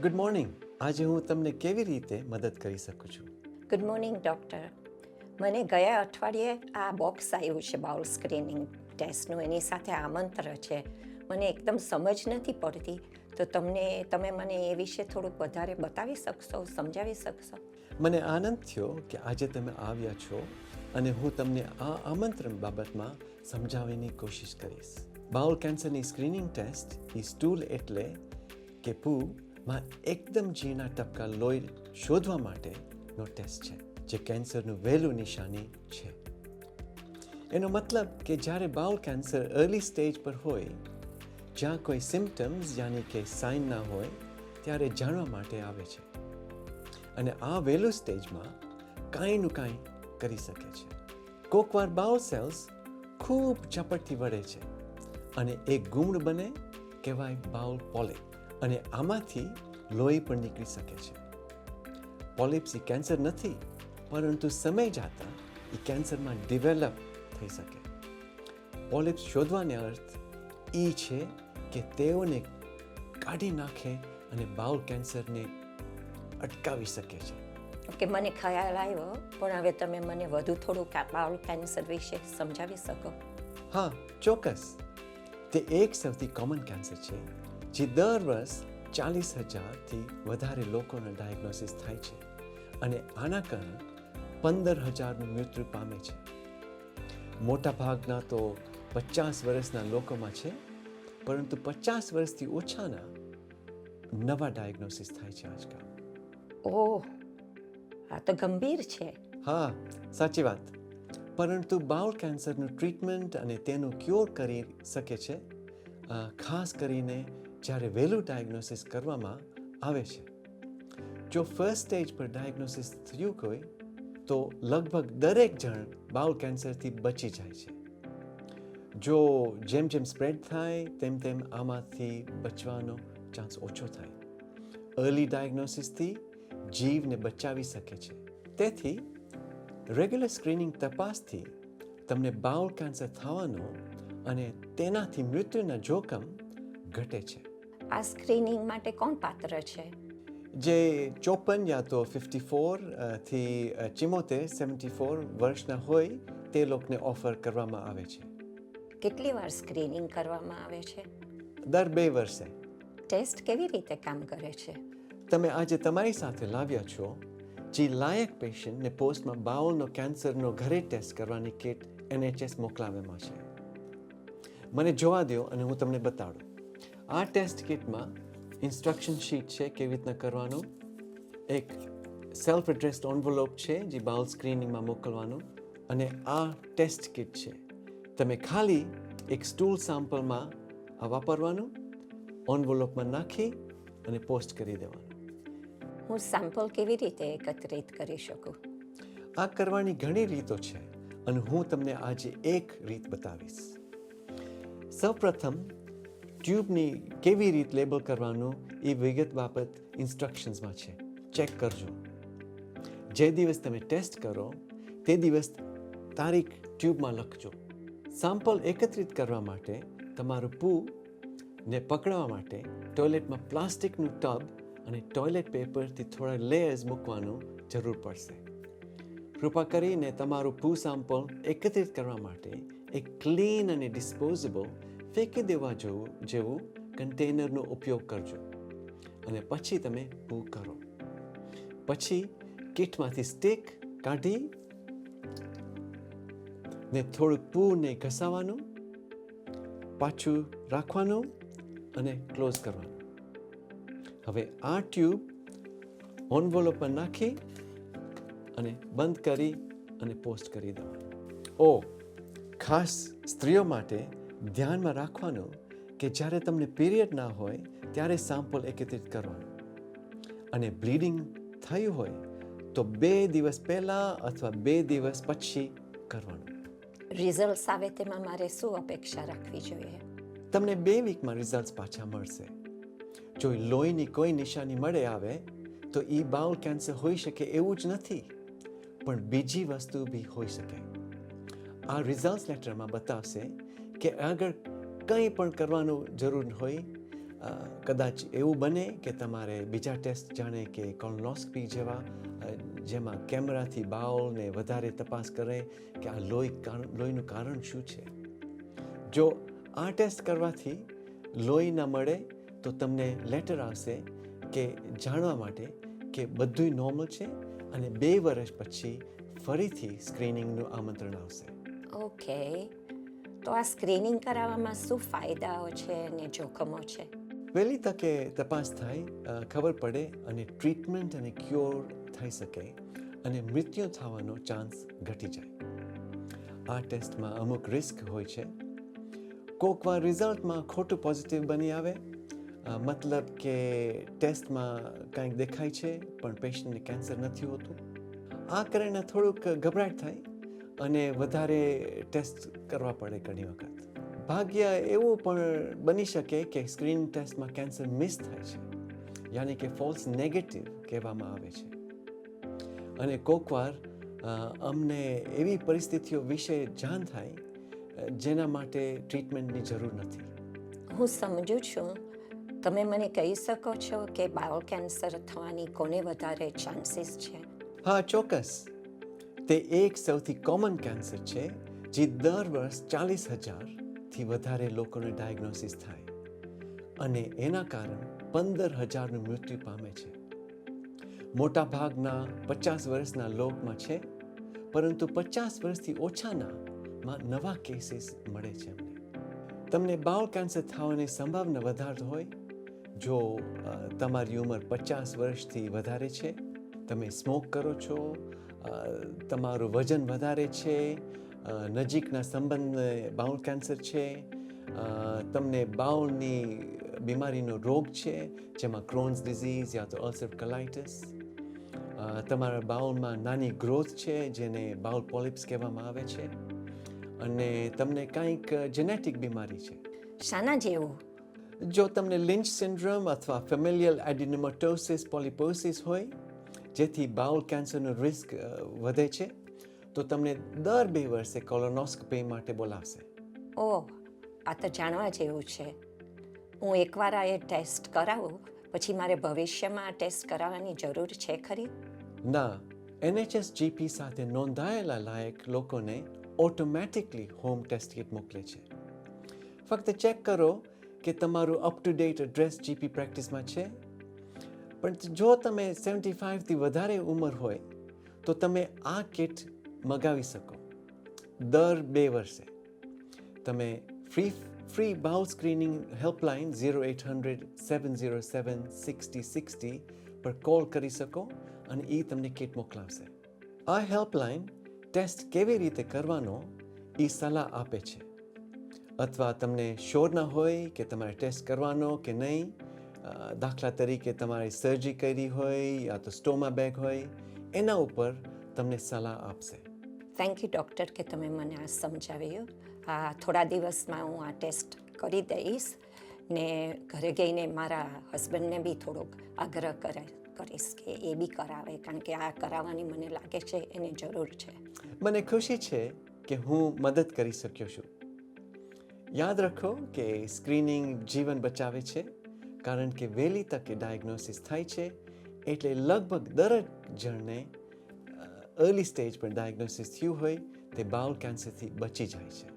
Good morning. આજે હું તમને કેવી રીતે મદદ કરી શકું છું? Good morning doctor. મને ગયા અઠવાડિયે આ બોક્સ આવ્યું છે બાઉલ સ્ક્રીનિંગ ટેસ્ટનું, એની સાથે આમંત્રણ છે. મને એકદમ સમજ નથી પડતી, તો તમે મને એ વિશે થોડુંક વધારે બતાવી શકશો, સમજાવી શકશો? મને આનંદ થયો કે આજે તમે આવ્યા છો અને હું તમને આ આમંત્રણ બાબતમાં સમજાવવાની કોશિશ કરીશ. બાઉલ કેન્સરની સ્ક્રીનિંગ ટેસ્ટ એ સ્ટૂલ એટલે કે પૂમાં એકદમ ઝીણા ટપકા લોહી શોધવા માટેનો ટેસ્ટ છે, જે કેન્સરનું વહેલું નિશાની છે. એનો મતલબ કે જ્યારે બાઉલ કેન્સર અર્લી સ્ટેજ પર હોય, જ્યાં કોઈ સિમ્પટમ્સ યાની કે સાઇન ના હોય, ત્યારે જાણવા માટે આવે છે. અને આ વહેલું સ્ટેજમાં કાંઈનું કાંઈ કરી શકે છે. કોકવાર બાઉલ સેલ્સ ખૂબ ઝપટથી વળે છે અને એક ગુમડ બને, કહેવાય બાઉલ પોલિપ, અને આમાંથી લોહી પણ નીકળી શકે છે. પોલિપ્સ એ કેન્સર નથી, પરંતુ સમય જતાં એ કેન્સરમાં ડેવલપ થઈ શકે. પોલિપ્સ શોધવાનો અર્થ એ છે કે તેઓને કાઢી નાખે અને બાઉલ કેન્સરને અટકાવી શકે છે. ઓકે, મને ખ્યાલ આવ્યો, પણ હવે તમે મને વધુ થોડુંક આ બાઉલ કેન્સર વિશે સમજાવી શકો? હા, ચોક્કસ. તે એક સૌથી કોમન કેન્સર છે, જે દર વર્ષ 40,000થી વધારે લોકોના ડાયગ્નોસિસ થાય છે અને આના કારણે 15,000નું મૃત્યુ પામે છે. મોટા ભાગના તો 50 વર્ષના લોકોમાં છે, પરંતુ 50 વર્ષથી ઓછાના નવા ડાયગ્નોસિસ થાય છે આજકાલ. ઓહ, આ તો ગંભીર છે. હા, સાચી વાત. પરંતુ બાઉલ કેન્સરનું ટ્રીટમેન્ટ અને તેનું ક્યોર કરી શકે છે, ખાસ કરીને જ્યારે વહેલું ડાયગ્નોસિસ કરવામાં આવે છે. જો ફર્સ્ટ સ્ટેજ પર ડાયગ્નોસિસ થયું હોય, તો લગભગ દરેક જણ બાઉલ કેન્સરથી બચી જાય છે. જો જેમ જેમ સ્પ્રેડ થાય, તેમ તેમ આમાંથી બચવાનો ચાન્સ ઓછો થાય. અર્લી ડાયગ્નોસિસથી જીવને બચાવી શકે છે. તેથી રેગ્યુલર સ્ક્રીનિંગ તપાસથી તમને બાઉલ કેન્સર થવાનો અને તેનાથી મૃત્યુના જોખમ ઘટે છે. આ સ્ક્રીનિંગ માટે કોણ પાત્ર છે? જે 54 યા તો 54થી 74 વર્ષના હોય, તે લોકોને ઓફર કરવામાં આવે છે. કેટલી વાર સ્ક્રીનિંગ કરવામાં આવે છે? દર 2 વર્ષે. ટેસ્ટ કેવી રીતે કામ કરે છે? તમે આજે તમારી સાથે લાવ્યા છો જે લાયક પેશન્ટને પોસ્ટમાં બાઉલનો કેન્સરનો ઘરે ટેસ્ટ કરવાની કિટ NHS મોકલાવવામાં છે. મને જોવા દો અને હું તમને બતાડું. આ ટેસ્ટ કિટમાં ઇન્સ્ટ્રક્શન શીટ છે કેવી રીતના કરવાનું, એક સેલ્ફ એડ્રેસ્ડ એન્વેલોપ છે જે બાઉલ સ્ક્રીનિંગમાં મોકલવાનું, અને આ ટેસ્ટ કિટ છે. તમે ખાલી એક સ્ટૂલ સેમ્પલમાં આ વાપરવાનું, એન્વેલોપમાં નાખી અને પોસ્ટ કરી દેવાનું. હું સેમ્પલ કેવી રીતે એકત્રિત કરી શકું? આ કરવાની ઘણી રીતો છે અને હું તમને આજે એક રીત બતાવીશ. સૌપ્રથમ ટ્યુબની કેવી રીતે લેબલ કરવાનું એ વિગત બાબત ઇન્સ્ટ્રક્શન્સમાં છે. ચેક કરજો. જે દિવસ તમે ટેસ્ટ કરો તે દિવસ તારીખ ટ્યુબમાં લખજો. સેમ્પલ એકત્રિત કરવા માટે તમારું પૂને પકડવા માટે ટોયલેટમાં પ્લાસ્ટિકનું ટબ અને ટોયલેટ પેપરથી થોડા લેયર્સ મૂકવાનું જરૂર પડશે. કૃપા કરીને તમારું પૂ સેમ્પલ એકત્રિત કરવા માટે એક ક્લીન અને ડિસ્પોઝેબલ ફેંકી દેવા જેવું કન્ટેનરનો ઉપયોગ કરજો અને પછી તમે પૂ કરો. પછી કીટમાંથી સ્ટિક કાઢી ને થોડુંક પૂને ઘસાવાનું, પાછું રાખવાનું અને ક્લોઝ કરવાનું. હવે આ ટ્યુબ એન્વેલોપમાં નાખી અને બંધ કરી અને પોસ્ટ કરી દેવાનું. ખાસ સ્ત્રીઓ માટે ધ્યાનમાં રાખવાનું કે જ્યારે તમને પીરિયડ ના હોય ત્યારે સેમ્પલ એકત્રિત કરવાનું, અને બ્લીડિંગ થયું હોય તો 2 દિવસ પહેલાં અથવા 2 દિવસ પછી કરવાનું. રિઝલ્ટ્સ આવે તેમાં મારે શું અપેક્ષા રાખવી જોઈએ? તમને 2 વીકમાં રિઝલ્ટ્સ પાછા મળશે. જો લોહીની કોઈ નિશાની મળે આવે તો એ બાઉલ કેન્સર હોઈ શકે એવું જ નથી, પણ બીજી વસ્તુ બી હોઈ શકે. આ રિઝલ્ટ લેટરમાં બતાવશે કે આગળ કંઈ પણ કરવાનું જરૂર હોય કદાચ એવું બને કે તમારે બીજા ટેસ્ટ જાણે કે કોલોનોસ્કોપી જેવા જેમાં કેમેરાથી બાઉલને વધારે તપાસ કરે કે આ લોહીનું કારણ શું છે. જો આ ટેસ્ટ કરવાથી લોહી ન મળે તો તમને લેટર આવશે કે જાણવા માટે કે બધું નોર્મલ છે અને 2 વર્ષ પછી ફરીથી સ્ક્રીનિંગનું આમંત્રણ આવશે. ઓકે, તો આ સ્ક્રીનિંગ કરાવવામાં શું ફાયદાઓ છે અને જોખમો છે? વહેલી તકે તપાસ થાય, ખબર પડે અને ટ્રીટમેન્ટ અને ક્યોર થઈ શકે અને મૃત્યુ થવાનો ચાન્સ ઘટી જાય. આ ટેસ્ટમાં અમુક રિસ્ક હોય છે. કોઈક વાર રિઝલ્ટમાં ખોટું પોઝિટિવ બની આવે, મતલબ કે ટેસ્ટમાં કંઈક દેખાય છે પણ પેશન્ટને કેન્સર નથી હોતું. આ કરીને થોડુંક ગભરાટ થાય અને વધારે ટેસ્ટ કરવા પડે ઘણી વખત. ભાગ્ય એવું પણ બની શકે કે સ્ક્રીનિંગ ટેસ્ટમાં કેન્સર મિસ થાય છે, યાની કે ફોલ્સ નેગેટિવ કહેવામાં આવે છે. અને કોઈક વાર અમને એવી પરિસ્થિતિઓ વિશે જાણ થાય જેના માટે ટ્રીટમેન્ટની જરૂર નથી. હું સમજુ છું. તમે મને કહી શકો છો કે બાઉલ કેન્સર થવાની કોને વધારે ચાન્સીસ છે? હા, ચોક્કસ. તે એક સૌથી કોમન કેન્સર છે જે દર વર્ષ 40,000થી વધારે લોકોને ડાયગ્નોસિસ થાય અને એના કારણ 15,000નું મૃત્યુ પામે છે. મોટા ભાગના 50 વર્ષના લોકમાં છે, પરંતુ 50 વર્ષથી ઓછાનામાં નવા કેસીસ મળે છે. તમને બાઉલ કેન્સર થવાની સંભાવના વધારે હોય જો તમારી ઉંમર 50 વર્ષથી વધારે છે, તમે સ્મોક કરો છો, તમારું વજન વધારે છે, નજીકના સંબંધને બાઉલ કેન્સર છે, તમને બાઉલની બીમારીનો રોગ છે જેમાં ક્રોન્સ ડિઝીઝ યા તો અલ્સર કોલાઇટિસ, તમારા બાઉલમાં નાની ગ્રોથ છે જેને બાઉલ પોલિપ્સ કહેવામાં આવે છે, અને તમને કંઈક જેનેટિક બીમારી છે. શાના જેવું? જો તમને લિન્ચ સિન્ડ્રોમ અથવા ફેમિલિયલ એડિનોમટોસિસ પોલિપોસિસ હોય જેથી બાઉલ કેન્સરનો રિસ્ક વધે છે તો તમને દર 2 વર્ષે કોલોનોસ્કોપી માટે બોલાવશે. ઓહ, આ તો જાણવા જેવું છે. હું એકવાર આ ટેસ્ટ કરાવું પછી મારે ભવિષ્યમાં આ ટેસ્ટ કરાવવાની જરૂર છે ખરી? ના, NHS GP સાથે નોંધાયેલા લાયક લોકોને ઓટોમેટિકલી હોમ ટેસ્ટ કિટ મોકલે છે. ફક્ત ચેક કરો કે તમારું up to date address GP પ્રેક્ટિસમાં છે. પણ જો તમે 75થી વધારે ઉંમર હોય તો તમે આ કિટ મગાવી શકો. દર 2 વર્ષે તમે ફ્રી બાઉલ સ્ક્રીનિંગ હેલ્પલાઇન 0800 707 6060 પર કોલ કરી શકો અને એ તમને કિટ મોકલાવશે. આ હેલ્પલાઇન ટેસ્ટ કેવી રીતે કરવાનો એ સલાહ આપે છે. અથવા તમને શ્યોર ન હોય કે તમારે ટેસ્ટ કરવાનો કે નહીં, દાખલા તરીકે તમારે સર્જરી કરી હોય યા તો સ્ટોમા બેગ હોય, એના ઉપર તમને સલાહ આપશે. થેન્ક યુ ડૉક્ટર કે તમે મને આ સમજાવ્યું. થોડા દિવસમાં હું આ ટેસ્ટ કરી દઈશ ને ઘરે ગઈને મારા હસબન્ડને બી થોડોક આગ્રહ કરીશ કે એ બી કરાવે, કારણ કે આ કરાવવાની મને લાગે છે એને જરૂર છે. મને ખુશી છે કે હું મદદ કરી શક્યો છું. યાદ રાખો કે સ્ક્રીનિંગ જીવન બચાવે છે, કારણ કે વહેલી તકે ડાયગ્નોસિસ થાય છે એટલે લગભગ દરેક જણને અર્લી સ્ટેજ પર ડાયગ્નોસિસ થયું હોય તે બાઉલ કેન્સરથી બચી જાય છે.